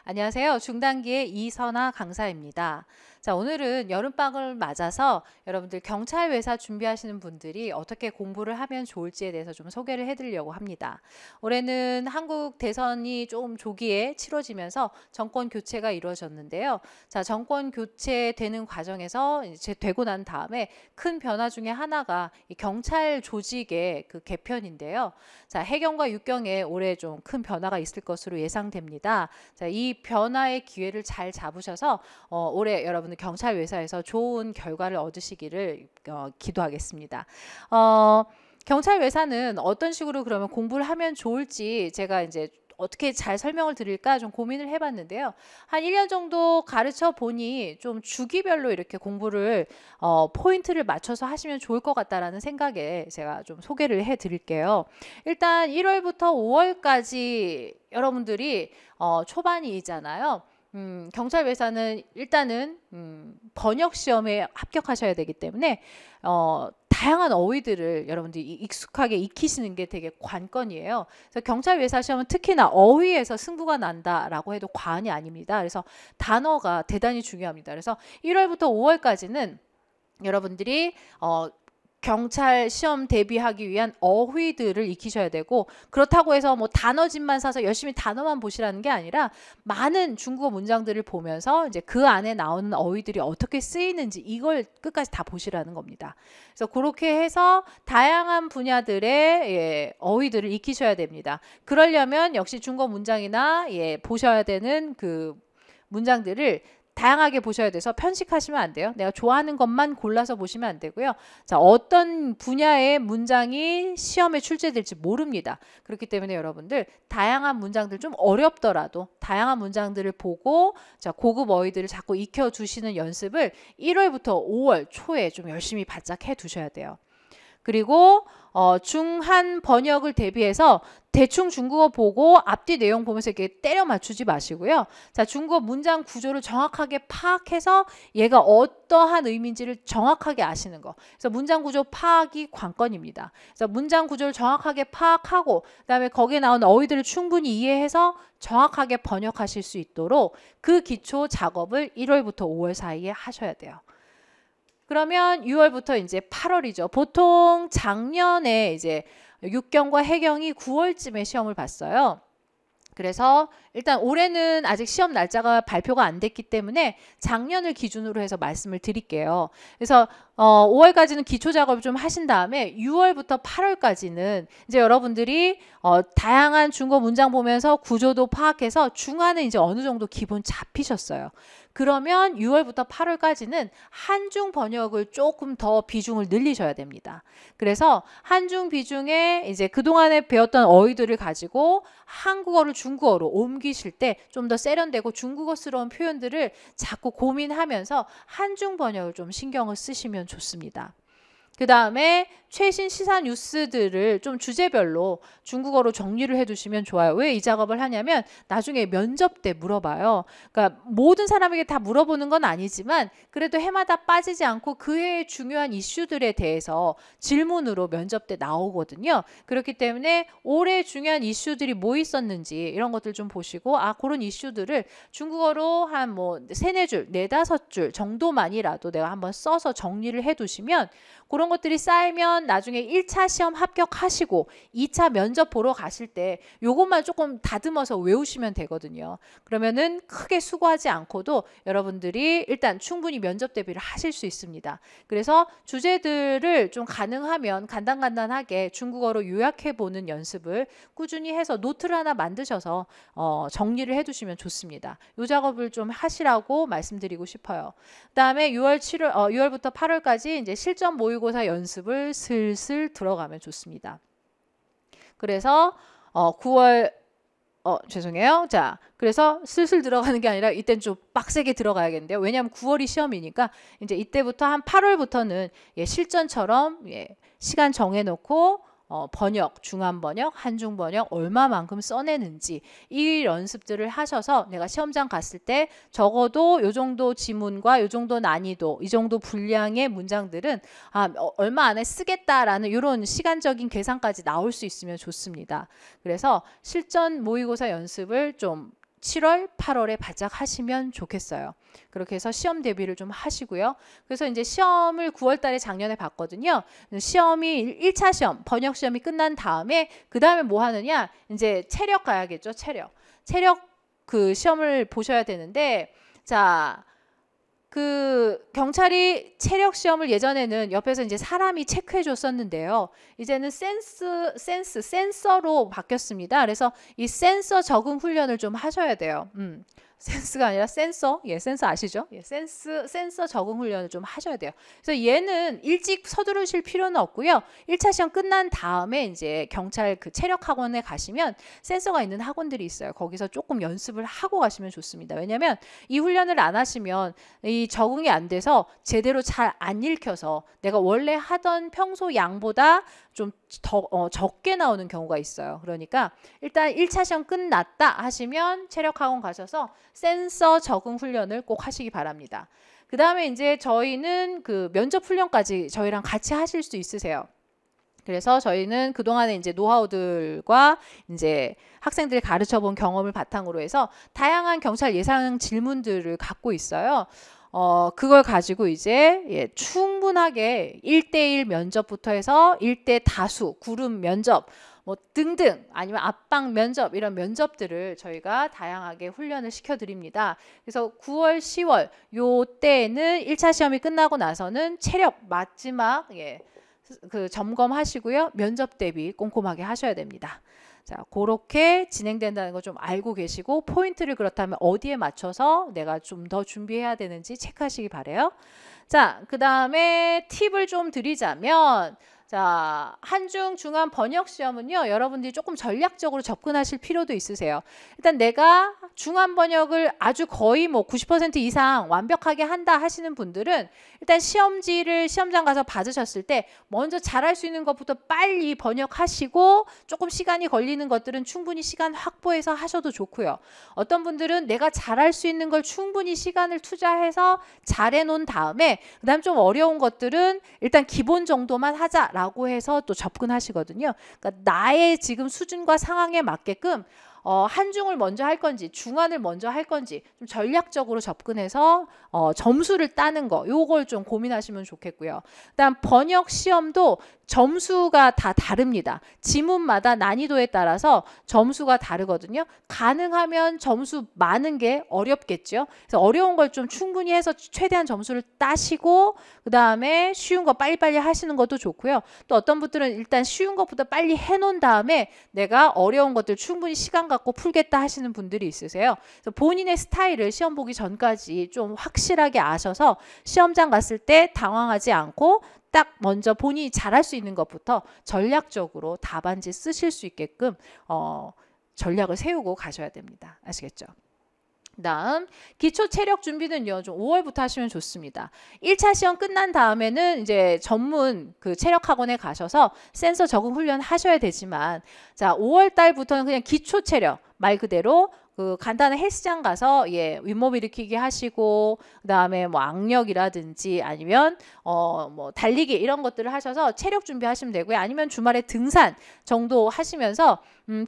안녕하세요. 중단기의 이선아 강사입니다. 자, 오늘은 여름방학을 맞아서 여러분들 경찰 외사 준비하시는 분들이 어떻게 공부를 하면 좋을지에 대해서 좀 소개를 해드리려고 합니다. 올해는 한국 대선이 좀 조기에 치러지면서 정권 교체가 이루어졌는데요. 자, 정권 교체되는 과정에서 이제 되고 난 다음에 큰 변화 중에 하나가 이 경찰 조직의 그 개편인데요. 자, 해경과 육경에 올해 좀 큰 변화가 있을 것으로 예상됩니다. 자, 이 변화의 기회를 잘 잡으셔서 올해 여러분들 경찰 외사에서 좋은 결과를 얻으시기를 기도하겠습니다. 경찰 외사는 어떤 식으로 그러면 공부를 하면 좋을지 제가 이제 어떻게 잘 설명을 드릴까 좀 고민을 해봤는데요. 한 1년 정도 가르쳐 보니 좀 주기별로 이렇게 공부를 포인트를 맞춰서 하시면 좋을 것 같다라는 생각에 제가 좀 소개를 해드릴게요. 일단 1월부터 5월까지 여러분들이 초반이잖아요. 경찰 외사는 일단은 번역 시험에 합격하셔야 되기 때문에 다양한 어휘들을 여러분들이 익숙하게 익히시는 게 되게 관건이에요. 그래서 경찰 외사 시험은 특히나 어휘에서 승부가 난다라고 해도 과언이 아닙니다. 그래서 단어가 대단히 중요합니다. 그래서 1월부터 5월까지는 여러분들이 경찰 시험 대비하기 위한 어휘들을 익히셔야 되고, 그렇다고 해서 뭐 단어집만 사서 열심히 단어만 보시라는 게 아니라 많은 중국어 문장들을 보면서 이제 그 안에 나오는 어휘들이 어떻게 쓰이는지 이걸 끝까지 다 보시라는 겁니다. 그래서 그렇게 해서 다양한 분야들의 어휘들을 익히셔야 됩니다. 그러려면 역시 중국어 문장이나 보셔야 되는 그 문장들을 다양하게 보셔야 돼서 편식하시면 안 돼요. 내가 좋아하는 것만 골라서 보시면 안 되고요. 자, 어떤 분야의 문장이 시험에 출제될지 모릅니다. 그렇기 때문에 여러분들 다양한 문장들 좀 어렵더라도 다양한 문장들을 보고 자, 고급 어휘들을 자꾸 익혀두시는 연습을 1월부터 5월 초에 좀 열심히 바짝 해 두셔야 돼요. 그리고 중한 번역을 대비해서 대충 중국어 보고 앞뒤 내용 보면서 이렇게 때려 맞추지 마시고요. 자, 중국어 문장 구조를 정확하게 파악해서 얘가 어떠한 의미인지를 정확하게 아시는 거. 그래서 문장 구조 파악이 관건입니다. 그래서 문장 구조를 정확하게 파악하고 그다음에 거기에 나오는 어휘들을 충분히 이해해서 정확하게 번역하실 수 있도록 그 기초 작업을 1월부터 5월 사이에 하셔야 돼요. 그러면 6월부터 이제 8월이죠. 보통 작년에 이제 육경과 해경이 9월쯤에 시험을 봤어요. 그래서 일단 올해는 아직 시험 날짜가 발표가 안 됐기 때문에 작년을 기준으로 해서 말씀을 드릴게요. 그래서 5월까지는 기초 작업을 좀 하신 다음에 6월부터 8월까지는 이제 여러분들이 다양한 중국어 문장 보면서 구조도 파악해서 중간에 이제 어느 정도 기본 잡히셨어요. 그러면 6월부터 8월까지는 한중 번역을 조금 더 비중을 늘리셔야 됩니다. 그래서 한중 비중에 이제 그동안에 배웠던 어휘들을 가지고 한국어를 중국어로 옮기실 때 좀 더 세련되고 중국어스러운 표현들을 자꾸 고민하면서 한중 번역을 좀 신경을 쓰시면 좋습니다. 그 다음에 최신 시사 뉴스들을 좀 주제별로 중국어로 정리를 해두시면 좋아요. 왜 이 작업을 하냐면 나중에 면접 때 물어봐요. 그러니까 모든 사람에게 다 물어보는 건 아니지만 그래도 해마다 빠지지 않고 그 해의 중요한 이슈들에 대해서 질문으로 면접 때 나오거든요. 그렇기 때문에 올해 중요한 이슈들이 뭐 있었는지 이런 것들 좀 보시고 그런 이슈들을 중국어로 한 뭐 3-4줄, 4-5줄 정도만이라도 내가 한번 써서 정리를 해두시면 그런 것들이 쌓이면 나중에 1차 시험 합격하시고 2차 면접 보러 가실 때 요것만 조금 다듬어서 외우시면 되거든요. 그러면은 크게 수고하지 않고도 여러분들이 일단 충분히 면접 대비를 하실 수 있습니다. 그래서 주제들을 좀 가능하면 간단하게 중국어로 요약해보는 연습을 꾸준히 해서 노트를 하나 만드셔서 정리를 해두시면 좋습니다. 이 작업을 좀 하시라고 말씀드리고 싶어요. 그 다음에 6월부터 8월까지 이제 실전 모의고사 연습을 슬슬 들어가면 좋습니다. 그래서 9월 죄송해요. 자, 그래서 슬슬 들어가는 게 아니라 이때는 좀 빡세게 들어가야겠는데요. 왜냐하면 9월이 시험이니까 이제 이때부터 한 8월부터는 실전처럼 시간 정해놓고 번역, 중한 번역, 한중 번역 얼마만큼 써내는지 이 연습들을 하셔서 내가 시험장 갔을 때 적어도 요 정도 지문과 요 정도 난이도, 이 정도 분량의 문장들은 얼마 안에 쓰겠다라는 이런 시간적인 계산까지 나올 수 있으면 좋습니다. 그래서 실전 모의고사 연습을 좀 7월, 8월에 바짝 하시면 좋겠어요. 그렇게 해서 시험 대비를 좀 하시고요. 그래서 이제 시험을 9월 달에 작년에 봤거든요. 시험이 1차 시험, 번역 시험이 끝난 다음에 그 다음에 뭐 하느냐? 이제 체력 가야겠죠. 체력 그 시험을 보셔야 되는데, 자, 그 경찰이 체력 시험을 예전에는 옆에서 이제 사람이 체크해 줬었는데요. 이제는 센서로 바뀌었습니다. 그래서 이 센서 적응 훈련을 좀 하셔야 돼요. 센스가 아니라 센서. 예, 센서 아시죠? 예, 센서 적응 훈련을 좀 하셔야 돼요. 그래서 얘는 일찍 서두르실 필요는 없고요. 1차 시험 끝난 다음에 이제 경찰 그 체력 학원에 가시면 센서가 있는 학원들이 있어요. 거기서 조금 연습을 하고 가시면 좋습니다. 왜냐면 이 훈련을 안 하시면 이 적응이 안 돼서 제대로 잘 안 읽혀서 내가 원래 하던 평소 양보다 좀 더 적게 나오는 경우가 있어요. 그러니까 일단 1차 시험 끝났다 하시면 체력학원 가셔서 센서 적응 훈련을 꼭 하시기 바랍니다. 그 다음에 이제 저희는 그 면접 훈련까지 저희랑 같이 하실 수 있으세요. 그래서 저희는 그동안에 이제 노하우들과 이제 학생들 가르쳐 본 경험을 바탕으로 해서 다양한 경찰 예상 질문들을 갖고 있어요. 그걸 가지고 이제 충분하게 1대1 면접부터 해서 1대 다수, 그룹 면접 뭐 등등 아니면 압박 면접 이런 면접들을 저희가 다양하게 훈련을 시켜드립니다. 그래서 9월, 10월 요 때에는 1차 시험이 끝나고 나서는 체력 마지막 그 점검하시고요. 면접 대비 꼼꼼하게 하셔야 됩니다. 자, 그렇게 진행된다는 거 좀 알고 계시고 포인트를 그렇다면 어디에 맞춰서 내가 좀 더 준비해야 되는지 체크하시기 바래요. 자, 그 다음에 팁을 좀 드리자면 자, 한중 중한 번역 시험은요. 여러분들이 조금 전략적으로 접근하실 필요도 있으세요. 일단 내가 중한 번역을 아주 거의 뭐 90% 이상 완벽하게 한다 하시는 분들은 일단 시험장 가서 받으셨을 때 먼저 잘할 수 있는 것부터 빨리 번역하시고 조금 시간이 걸리는 것들은 충분히 시간 확보해서 하셔도 좋고요. 어떤 분들은 내가 잘할 수 있는 걸 충분히 시간을 투자해서 잘해 놓은 다음에 그다음 좀 어려운 것들은 일단 기본 정도만 하자라고 해서 또 접근하시거든요. 그러니까 나의 지금 수준과 상황에 맞게끔 한중을 먼저 할 건지 중한을 먼저 할 건지 좀 전략적으로 접근해서 점수를 따는 거 요걸 좀 고민하시면 좋겠고요. 그다음 번역 시험도 점수가 다 다릅니다. 지문마다 난이도에 따라서 점수가 다르거든요. 가능하면 점수 많은 게 어렵겠죠. 그래서 어려운 걸 좀 충분히 해서 최대한 점수를 따시고 그 다음에 쉬운 거 빨리빨리 하시는 것도 좋고요. 또 어떤 분들은 일단 쉬운 것부터 빨리 해놓은 다음에 내가 어려운 것들 충분히 시간 갖고 풀겠다 하시는 분들이 있으세요. 그래서 본인의 스타일을 시험 보기 전까지 좀 확실하게 아셔서 시험장 갔을 때 당황하지 않고 딱 먼저 본인이 잘할 수 있는 것부터 전략적으로 답안지 쓰실 수 있게끔 전략을 세우고 가셔야 됩니다. 아시겠죠? 다음 기초 체력 준비는요 좀 5월부터 하시면 좋습니다. 1차 시험 끝난 다음에는 이제 전문 그 체력 학원에 가셔서 센서 적응 훈련 하셔야 되지만 자 5월 달부터는 그냥 기초 체력 말 그대로 그 간단한 헬스장 가서 윗몸 일으키기 하시고 그다음에 뭐 악력이라든지 아니면 뭐 달리기 이런 것들을 하셔서 체력 준비하시면 되고요. 아니면 주말에 등산 정도 하시면서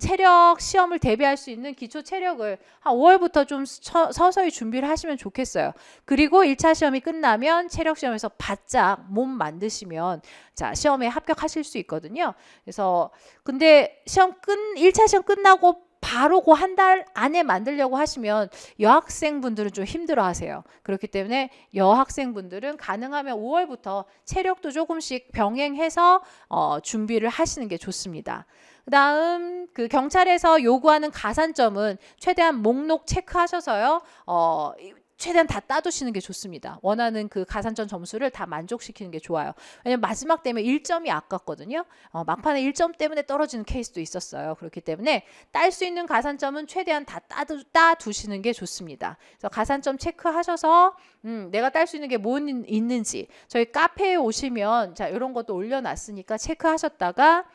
체력 시험을 대비할 수 있는 기초 체력을 한 5월부터 좀 서서히 준비를 하시면 좋겠어요. 그리고 1차 시험이 끝나면 체력 시험에서 바짝 몸 만드시면 자, 시험에 합격하실 수 있거든요. 그래서 근데 1차 시험 끝나고 바로 그 한 달 안에 만들려고 하시면 여학생분들은 좀 힘들어 하세요. 그렇기 때문에 여학생분들은 가능하면 5월부터 체력도 조금씩 병행해서 준비를 하시는 게 좋습니다. 그 다음 그 경찰에서 요구하는 가산점은 최대한 목록 체크하셔서요. 최대한 다 따두시는 게 좋습니다. 원하는 그 가산점 점수를 다 만족시키는 게 좋아요. 왜냐면 마지막 되면 1점이 아깝거든요. 막판에 1점 때문에 떨어지는 케이스도 있었어요. 그렇기 때문에 딸 수 있는 가산점은 최대한 다 따두시는 게 좋습니다. 그래서 가산점 체크하셔서 내가 딸 수 있는 게 뭐 있는지 저희 카페에 오시면 자 이런 것도 올려놨으니까 체크하셨다가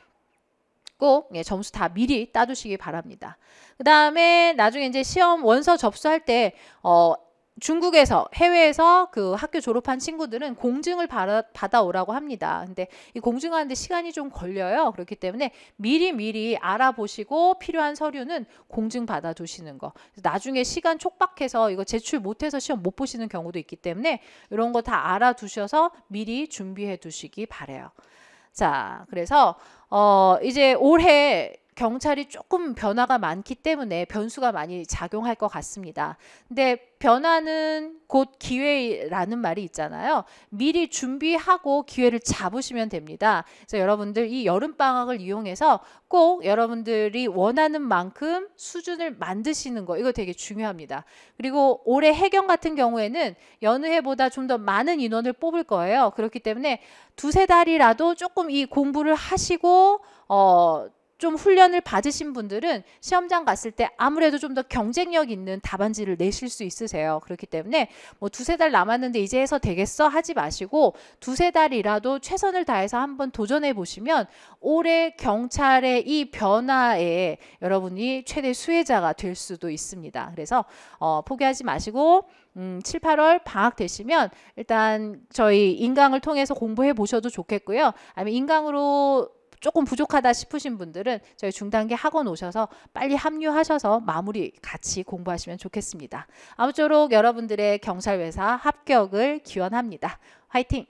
꼭 점수 다 미리 따두시기 바랍니다. 그 다음에 나중에 이제 시험 원서 접수할 때 중국에서 해외에서 그 학교 졸업한 친구들은 공증을 받아오라고 합니다. 근데 이 공증하는데 시간이 좀 걸려요. 그렇기 때문에 미리 알아보시고 필요한 서류는 공증 받아두시는 거. 나중에 시간 촉박해서 이거 제출 못해서 시험 못 보시는 경우도 있기 때문에 이런 거 다 알아두셔서 미리 준비해 두시기 바래요. 자, 그래서 이제 올해 경찰이 조금 변화가 많기 때문에 변수가 많이 작용할 것 같습니다. 근데 변화는 곧 기회라는 말이 있잖아요. 미리 준비하고 기회를 잡으시면 됩니다. 그래서 여러분들 이 여름방학을 이용해서 꼭 여러분들이 원하는 만큼 수준을 만드시는 거, 이거 되게 중요합니다. 그리고 올해 해경 같은 경우에는 여느 해보다 좀 더 많은 인원을 뽑을 거예요. 그렇기 때문에 두세 달이라도 조금 이 공부를 하시고 좀 훈련을 받으신 분들은 시험장 갔을 때 아무래도 좀 더 경쟁력 있는 답안지를 내실 수 있으세요. 그렇기 때문에 뭐 두세 달 남았는데 이제 해서 되겠어 하지 마시고 두세 달이라도 최선을 다해서 한번 도전해 보시면 올해 경찰의 이 변화에 여러분이 최대 수혜자가 될 수도 있습니다. 그래서 포기하지 마시고 7, 8월 방학 되시면 일단 저희 인강을 통해서 공부해 보셔도 좋겠고요. 아니면 인강으로 조금 부족하다 싶으신 분들은 저희 중단기 학원 오셔서 빨리 합류하셔서 마무리 같이 공부하시면 좋겠습니다. 아무쪼록 여러분들의 경찰회사 합격을 기원합니다. 화이팅!